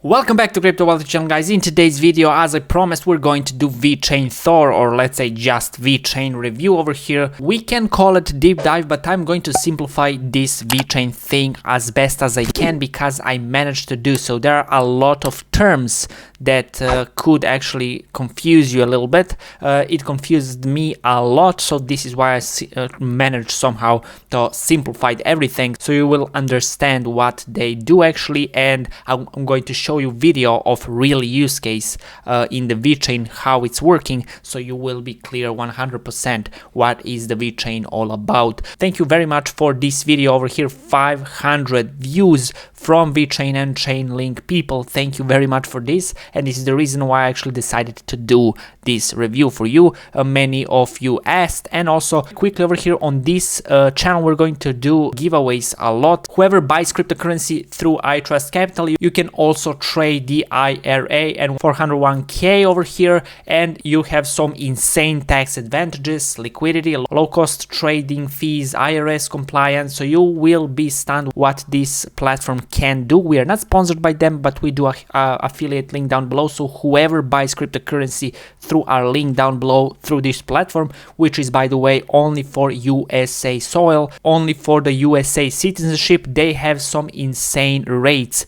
Welcome back to CryptoWealthy channel, guys. In today's video, as I promised, we're going to do VeChain Thor, or let's say just VeChain review over here. We can call it deep dive, but I'm going to simplify this VeChain thing as best as I can because I managed to do so. There are a lot of terms that could actually confuse you a little bit. It confused me a lot, so this is why I managed somehow to simplify everything so you will understand what they do actually, and I'm going to show you video of real use case in the VeChain, how it's working, so you will be clear 100% what is the VeChain all about. Thank you very much for this video over here. 500 views from VeChain and Chainlink people. Thank you very much for this, and this is the reason why I actually decided to do this review for you. Many of you asked, and also quickly over here on this channel we're going to do giveaways a lot. Whoever buys cryptocurrency through I Trust Capital, you can also trade the IRA and 401k over here, and you have some insane tax advantages, liquidity, low cost trading fees, IRS compliance, so you will be stunned what this platform can do. We are not sponsored by them, but we do a affiliate link down below, so whoever buys cryptocurrency through our link down below through this platform, which is by the way only for USA soil, only for the USA citizenship, they have some insane rates,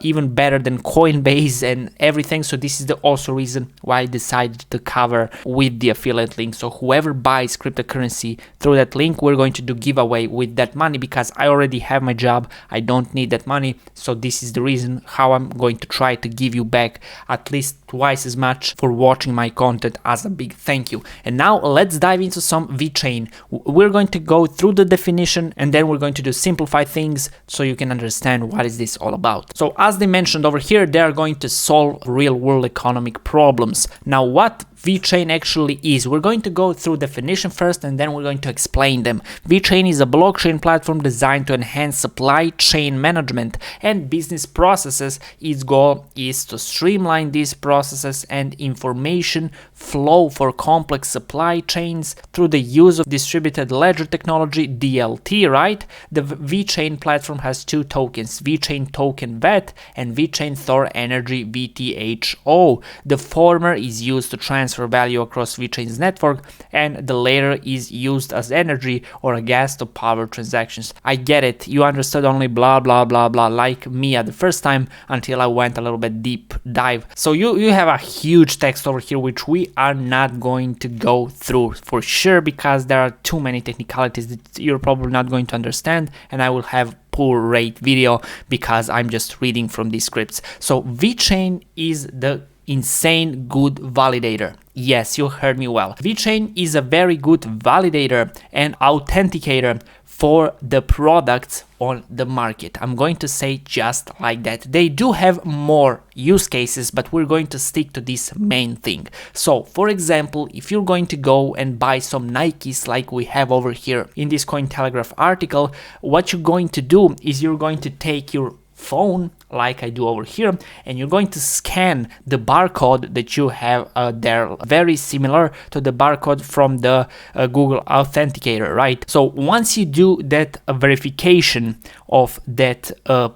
even better than Coinbase and everything. So this is the also reason why I decided to cover with the affiliate link. So whoever buys cryptocurrency through that link, we're going to do giveaway with that money because I already have my job. I don't need that money. So this is the reason how I'm going to try to give you back at least twice as much for watching my content as a big thank you. And now let's dive into some VeChain. We're going to go through the definition, and then we're going to do simplify things so you can understand what is this all about. So as they mentioned over here, they are going to solve real world economic problems. Now what VeChain actually is, we're going to go through definition first, and then we're going to explain them. VeChain is a blockchain platform designed to enhance supply chain management and business processes. Its goal is to streamline these processes and information flow for complex supply chains through the use of distributed ledger technology, DLT, right? The VeChain platform has two tokens, VeChain token VET and VeChain Thor Energy VTHO. The former is used to transfer value across VeChain's network, and the latter is used as energy or a gas to power transactions. I get it, you understood only blah blah blah blah like me at the first time until I went a little bit deep dive. So you have a huge text over here which we are not going to go through for sure because there are too many technicalities that you're probably not going to understand, and I will have poor rate video because I'm just reading from these scripts. So VeChain is the insane good validator. Yes, you heard me well. VeChain is a very good validator and authenticator for the products on the market. I'm going to say just like that. They do have more use cases, but we're going to stick to this main thing. So for example, if you're going to go and buy some Nikes like we have over here in this Cointelegraph article, what you're going to do is you're going to take your phone like I do over here, and you're going to scan the barcode that you have there, very similar to the barcode from the Google Authenticator, right? So once you do that verification of that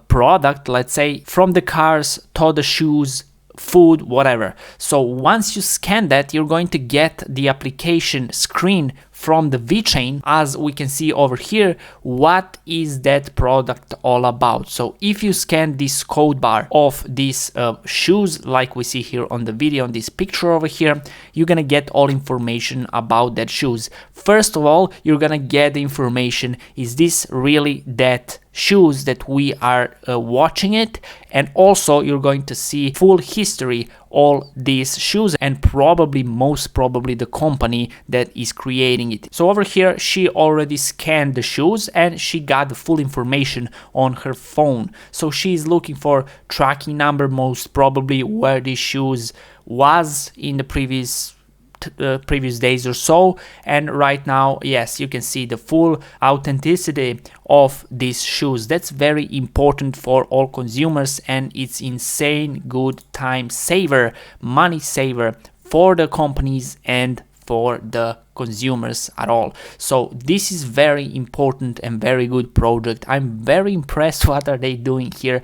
product, let's say from the cars to the shoes, food, whatever. So once you scan that, you're going to get the application screen from the VeChain, as we can see over here, what is that product all about. So if you scan this code bar of these shoes, like we see here on the video, on this picture over here, you're gonna get all information about that shoes. First of all, you're gonna get the information, is this really that shoes that we are watching it? And also you're going to see full history all these shoes, and probably most probably the company that is creating it. So over here she already scanned the shoes and she got the full information on her phone. So she's looking for tracking number, most probably where these shoes was in the previous days or so, and right now, yes, you can see the full authenticity of these shoes. That's very important for all consumers, and it's insane good time saver, money saver for the companies and for the consumers at all. So this is very important and very good project. I'm very impressed what are they doing here.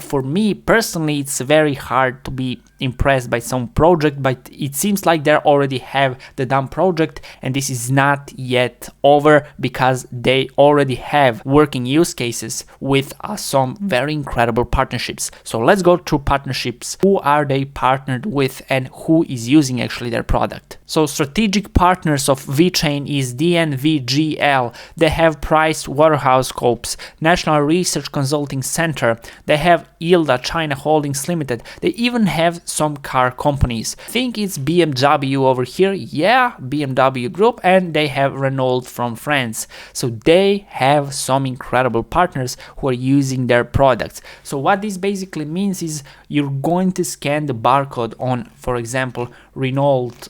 For me personally, it's very hard to be impressed by some project, but it seems like they already have the done project, and this is not yet over because they already have working use cases with some very incredible partnerships. So let's go through partnerships. Who are they partnered with and who is using actually their product? So strategic partners of VeChain is DNVGL. They have Price Waterhouse Coopes, National Research Consulting Center. They have ILDA China Holdings Limited. They even have some car companies. I think it's BMW over here. Yeah, BMW Group, and they have Renault from France. So they have some incredible partners who are using their products. So what this basically means is you're going to scan the barcode on, for example, Renault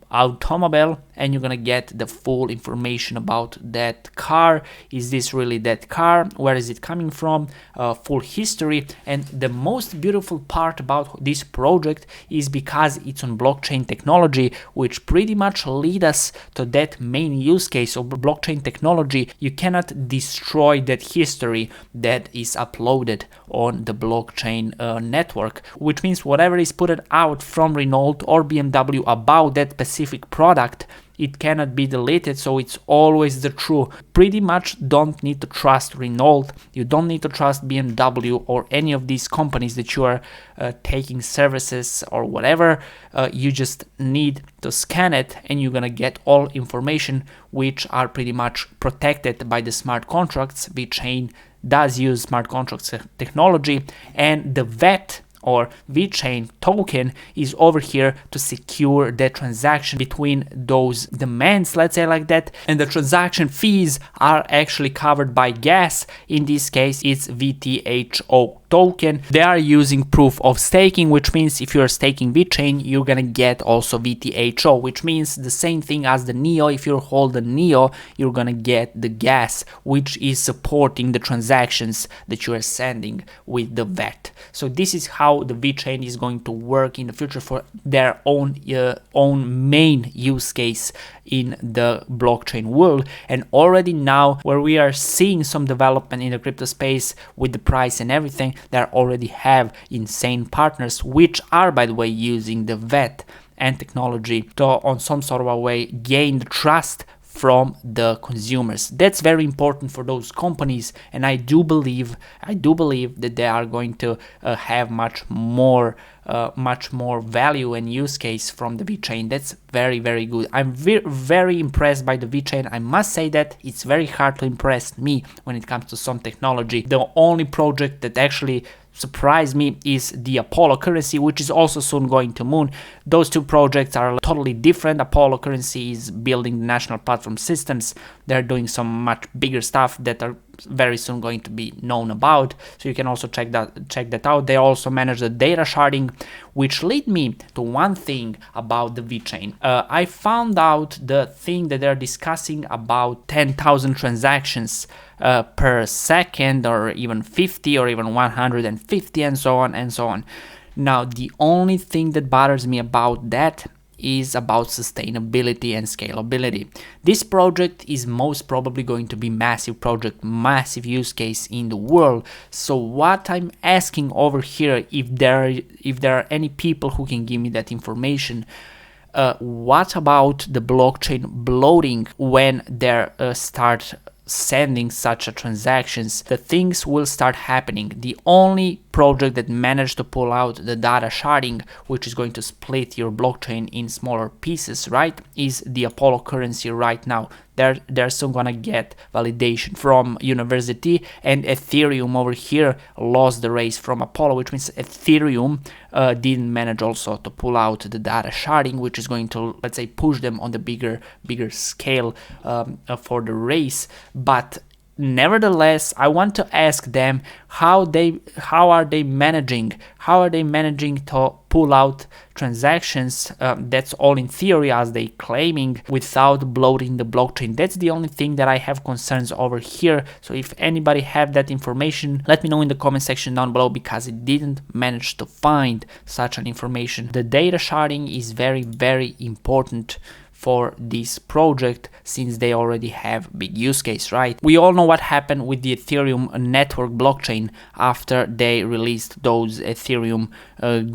automobile, and you're gonna get the full information about that car. Is this really that car? Where is it coming from? Full history. And the most beautiful part about this project is because it's on blockchain technology, which pretty much lead us to that main use case of blockchain technology. You cannot destroy that history that is uploaded on the blockchain network, which means whatever is put out from Renault or BMW about that specific product, it cannot be deleted, so it's always the truth. Pretty much don't need to trust Renault, you don't need to trust BMW or any of these companies that you are taking services or whatever. You just need to scan it and you're gonna get all information which are pretty much protected by the smart contracts. VeChain does use smart contracts technology, and the VET or VeChain token is over here to secure the transaction between those demands, let's say like that, and the transaction fees are actually covered by gas. In this case, it's VTHO token. They are using proof of staking, which means if you're staking VeChain, you're gonna get also VTHO, which means the same thing as the NEO. If you hold the NEO, you're gonna get the gas, which is supporting the transactions that you are sending with the VET. So this is how the VeChain is going to work in the future for their own main use case in the blockchain world. And already now, where we are seeing some development in the crypto space with the price and everything, they already have insane partners which are, by the way, using the VET and technology to on some sort of a way gain the trust from the consumers. That's very important for those companies, and I do believe that they are going to have much more value and use case from the VeChain. That's very, very good. I'm very impressed by the VeChain. I must say that it's very hard to impress me when it comes to some technology. The only project that actually surprised me is the Apollo currency, which is also soon going to Moon. Those two projects are totally different. Apollo currency is building the national platform systems. They're doing some much bigger stuff that are very soon going to be known about, so you can also check that out. They also manage the data sharding, which lead me to one thing about the VeChain. I found out the thing that they're discussing about 10,000 transactions per second, or even 50, or even 150, and so on and so on. Now, the only thing that bothers me about that is about sustainability and scalability. This project is most probably going to be massive project, massive use case in the world. So what I'm asking over here, if there are any people who can give me that information, what about the blockchain bloating when they start sending such transactions? The things will start happening. The only project that managed to pull out the data sharding, which is going to split your blockchain in smaller pieces, right, is the Apollo currency right now. They're still gonna get validation from university, and Ethereum over here lost the race from Apollo, which means Ethereum didn't manage also to pull out the data sharding, which is going to, let's say, push them on the bigger scale for the race. But nevertheless, I want to ask them how are they managing to pull out transactions. That's all in theory, as they claiming, without bloating the blockchain. That's the only thing that I have concerns over here. So if anybody have that information, let me know in the comment section down below, because it didn't manage to find such an information. The data sharding is very, very important for this project since they already have big use case, right? We all know what happened with the Ethereum network blockchain after they released those Ethereum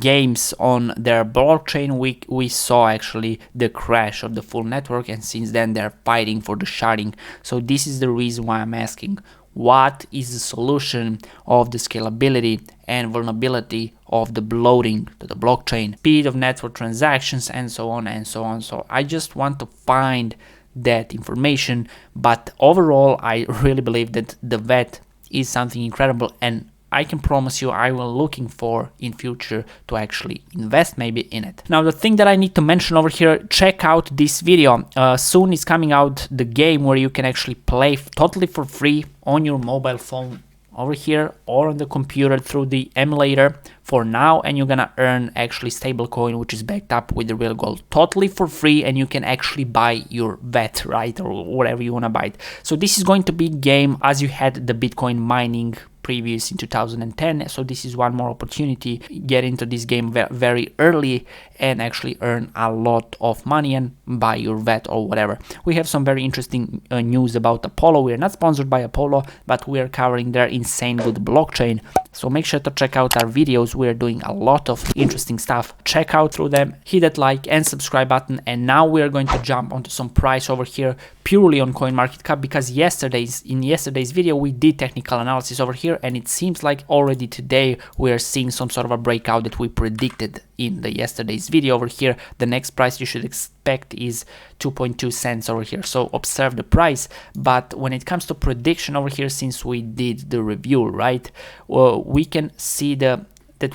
games on their blockchain. We saw actually the crash of the full network, and since then they're fighting for the sharding. So this is the reason why I'm asking, what is the solution of the scalability and vulnerability of the bloating to the blockchain, speed of network transactions, and so on and so on. So I just want to find that information, but overall I really believe that the VET is something incredible, and I can promise you I will looking for in future to actually invest maybe in it. Now the thing that I need to mention over here, check out this video. Soon is coming out the game where you can actually play totally for free on your mobile phone over here or on the computer through the emulator for now, and you're gonna earn actually stablecoin which is backed up with the real gold totally for free, and you can actually buy your VET, right, or whatever you want to buy it. So this is going to be game as you had the Bitcoin mining previous in 2010. So this is one more opportunity, get into this game very early and actually earn a lot of money and buy your VET or whatever. We have some very interesting news about Apollo. We are not sponsored by Apollo, but we are covering their insane good blockchain. So make sure to check out our videos. We are doing a lot of interesting stuff. Check out through them, hit that like and subscribe button. And now we are going to jump onto some price over here purely on CoinMarketCap, because in yesterday's video we did technical analysis over here, and it seems like already today we are seeing some sort of a breakout that we predicted in the yesterday's video over here. The next price you should expect is 2.2 cents over here, so observe the price. But when it comes to prediction over here, since we did the review, right, we can see that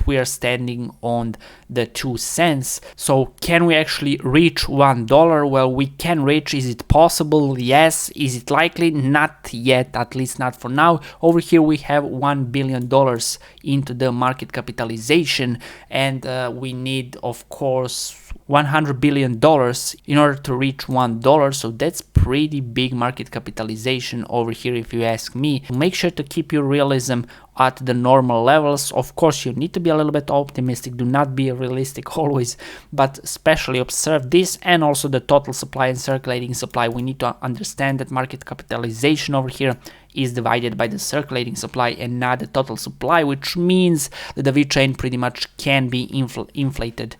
we are standing on the 2 cents. So can we actually reach $1? Well, we can reach. Is it possible? Yes. Is it likely? Not yet, at least not for now. Over here we have $1 billion into the market capitalization, and we need, of course, $100 billion in order to reach $1. So that's pretty big market capitalization over here, if you ask me. Make sure to keep your realism at the normal levels. Of course, you need to be a little bit optimistic. Do not be realistic always, but especially observe this, and also the total supply and circulating supply. We need to understand that market capitalization over here is divided by the circulating supply and not the total supply, which means that the VeChain pretty much can be inflated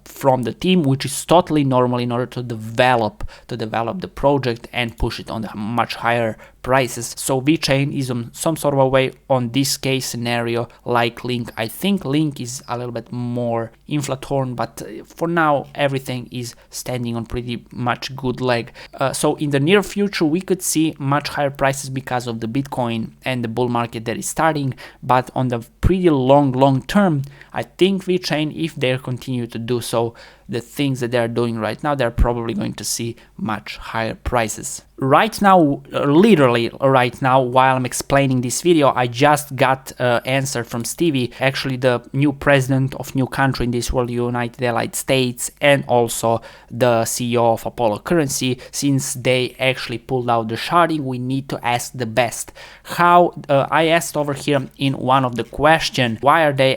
from the team, which is totally normal in order to develop the project and push it on the much higher prices. So VeChain is on some sort of a way on this case scenario like Link. I think Link is a little bit more inflatorn, but for now everything is standing on pretty much good leg. So in the near future we could see much higher prices because of the Bitcoin and the bull market that is starting, but on the pretty long term, I think VeChain, if they continue to do so, the things that they're doing right now, they're probably going to see much higher prices. Right now, literally right now, while I'm explaining this video, I just got an answer from Stevie, actually the new president of new country in this world, United States, and also the CEO of Apollo Currency. Since they actually pulled out the sharding, we need to ask the best. How I asked over here in one of the question, why are they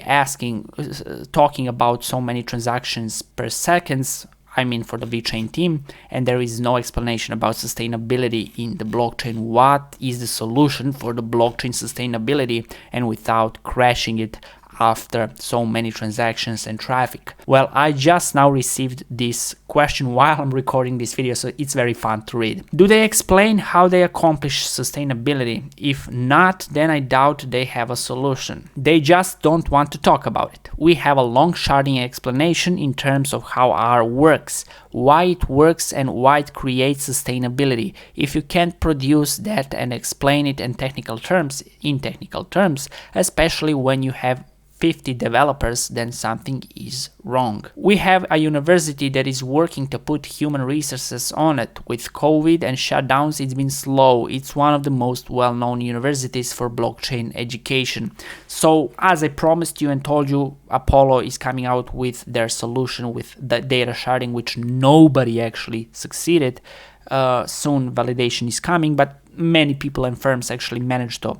talking about so many transactions per seconds? I mean, for the VeChain team, and there is no explanation about sustainability in the blockchain. What is the solution for the blockchain sustainability and without crashing it after so many transactions and traffic? Well, I just now received this question while I'm recording this video, so it's very fun to read. Do they explain how they accomplish sustainability? If not, then I doubt they have a solution. They just don't want to talk about it. We have a long sharding explanation in terms of how R works, why it works, and why it creates sustainability. If you can't produce that and explain it in technical terms, especially when you have 50 developers, then something is wrong. We have a university that is working to put human resources on it. With COVID and shutdowns, it's been slow. It's one of the most well-known universities for blockchain education. So, as I promised you and told you, Apollo is coming out with their solution with the data sharding, which nobody actually succeeded. Soon validation is coming, but many people and firms actually managed to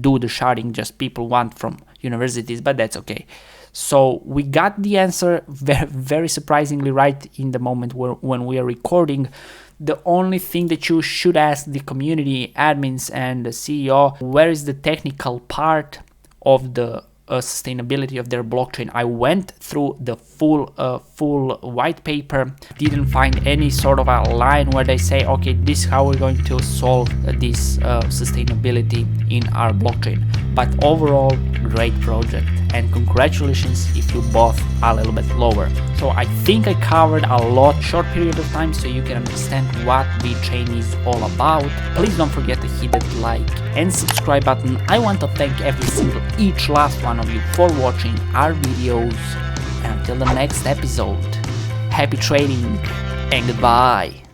do the sharding, just people want from universities, but that's okay. So we got the answer very surprisingly right in the moment when we are recording. The only thing that you should ask the community admins and the CEO, where is the technical part of the sustainability of their blockchain? I went through the full white paper, didn't find any sort of a line where they say, okay, this is how we're going to solve this sustainability in our blockchain. But overall, great project, and congratulations if you bought a little bit lower. So I think I covered a lot short period of time so you can understand what VeChain is all about. Please don't forget to hit that like and subscribe button. I want to thank each last one of you for watching our videos, and until the next episode, happy trading and goodbye.